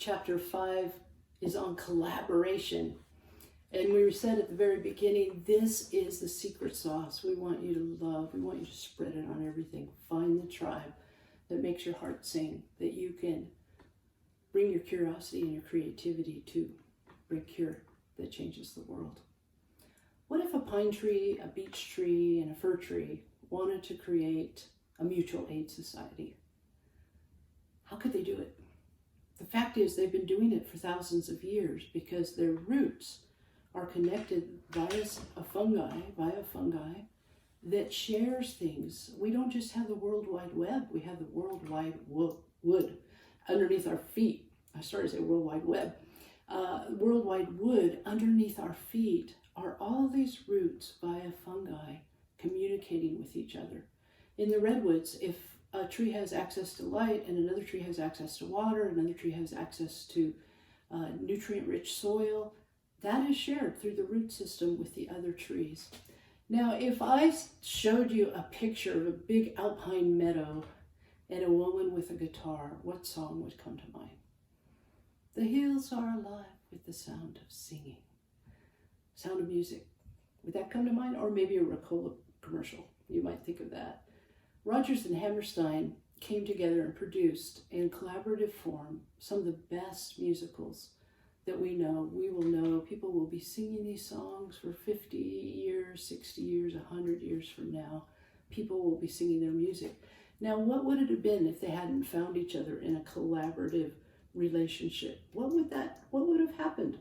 chapter 5 is on collaboration. And we said at the very beginning, this is the secret sauce we want you to love. We want you to spread it on everything. Find the tribe that makes your heart sing, that you can bring your curiosity and your creativity to bring cure that changes the world. What if a pine tree, a beech tree, and a fir tree wanted to create a mutual aid society? How could they do it? The fact is they've been doing it for thousands of years because their roots are connected via fungi that shares things. We don't just have the World Wide Web, we have the World Wide Wood underneath our feet. I started to say World Wide Web. World Wide Wood underneath our feet are all these roots via fungi communicating with each other. In the redwoods, if a tree has access to light and another tree has access to water, another tree has access to nutrient-rich soil, that is shared through the root system with the other trees. Now, if I showed you a picture of a big alpine meadow and a woman with a guitar, what song would come to mind? The hills are alive with the sound of singing. Sound of music. Would that come to mind? Or maybe a Ricola commercial. You might think of that. Rodgers and Hammerstein came together and produced in collaborative form some of the best musicals that we know. We will know. People will be singing these songs for 50 years, 60 years, 100 years from now. People will be singing their music. Now, what would it have been if they hadn't found each other in a collaborative relationship? What would have happened?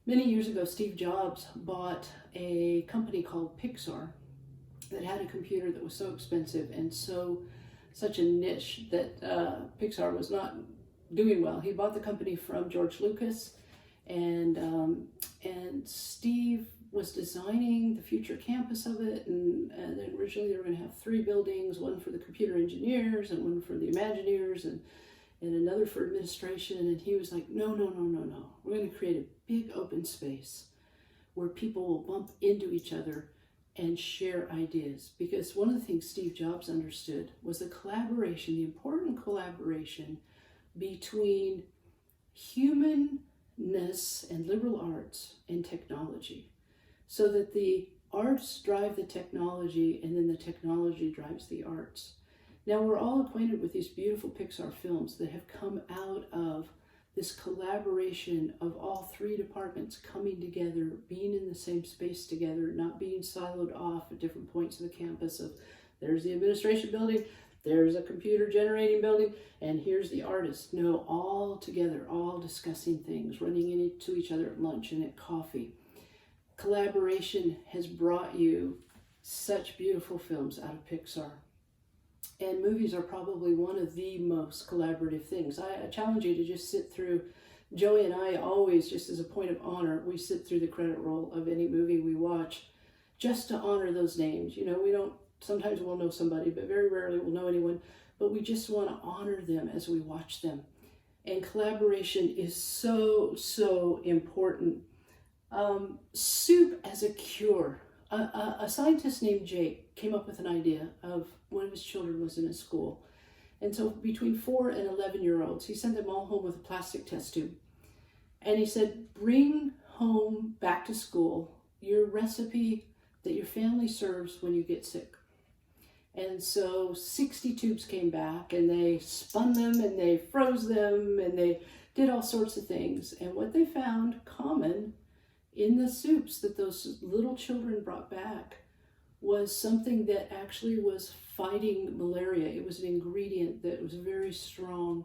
Many years ago, Steve Jobs bought a company called Pixar that had a computer that was so expensive and such a niche that Pixar was not doing well. He bought the company from George Lucas, and Steve was designing the future campus of it, and then originally they were going to have 3 buildings, one for the computer engineers and one for the Imagineers and another for administration. And he was like, no. We're going to create a big open space where people will bump into each other and share ideas. Because one of the things Steve Jobs understood was the collaboration, the important collaboration between humanness and liberal arts and technology, so that the arts drive the technology and then the technology drives the arts. Now, we're all acquainted with these beautiful Pixar films that have come out of this collaboration of all 3 departments coming together, being in the same space together, not being siloed off at different points of the campus of there's the administration building, there's a computer generating building, and here's the artist. No, all together, all discussing things, running into each other at lunch and at coffee. Collaboration has brought you such beautiful films out of Pixar. And movies are probably one of the most collaborative things. I challenge you to just sit through, Joey and I always, just as a point of honor, we sit through the credit roll of any movie we watch just to honor those names. You know, we don't, sometimes we'll know somebody, but very rarely we'll know anyone, but we just want to honor them as we watch them. And collaboration is so important. Soup as a cure. A scientist named Jake came up with an idea of one of his children was in a school. And so between 4 and 11-year-olds, he sent them all home with a plastic test tube. And he said, bring home back to school your recipe that your family serves when you get sick. And so 60 tubes came back, and they spun them and they froze them and they did all sorts of things. And what they found common in the soups that those little children brought back was something that actually was fighting malaria. It was an ingredient that was a very strong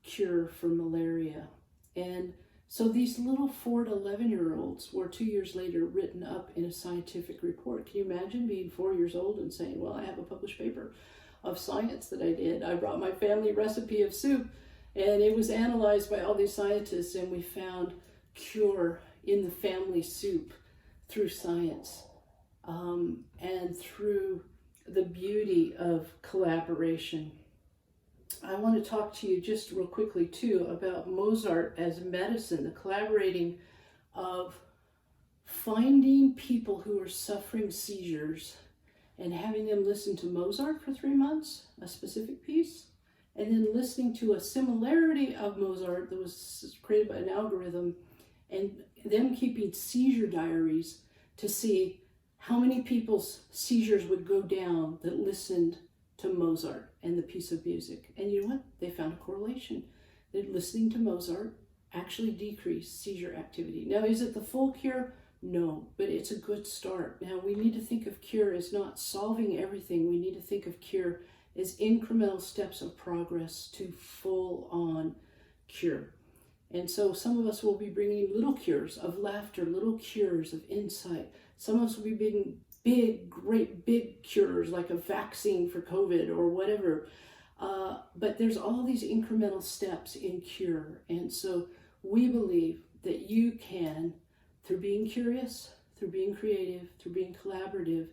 cure for malaria. And so these little 4 to 11-year-olds were 2 years later written up in a scientific report. Can you imagine being 4 years old and saying, well, I have a published paper of science that I did. I brought my family recipe of soup, and it was analyzed by all these scientists, and we found cure in the family soup through science and through the beauty of collaboration. I want to talk to you just real quickly too about Mozart as medicine, the collaborating of finding people who are suffering seizures and having them listen to Mozart for 3 months, a specific piece, and then listening to a similarity of Mozart that was created by an algorithm, and them keeping seizure diaries to see how many people's seizures would go down that listened to Mozart and the piece of music. And you know what? They found a correlation. That listening to Mozart actually decreased seizure activity. Now, is it the full cure? No, but it's a good start. Now, we need to think of cure as not solving everything. We need to think of cure as incremental steps of progress to full-on cure. And so some of us will be bringing little cures of laughter, little cures of insight. Some of us will be bringing big, great, big cures like a vaccine for COVID or whatever. But there's all these incremental steps in cure. And so we believe that you can, through being curious, through being creative, through being collaborative,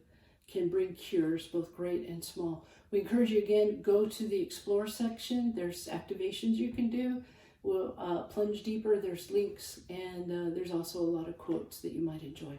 can bring cures, both great and small. We encourage you, again, go to the Explore section. There's activations you can do. We'll plunge deeper. There's links, and there's also a lot of quotes that you might enjoy.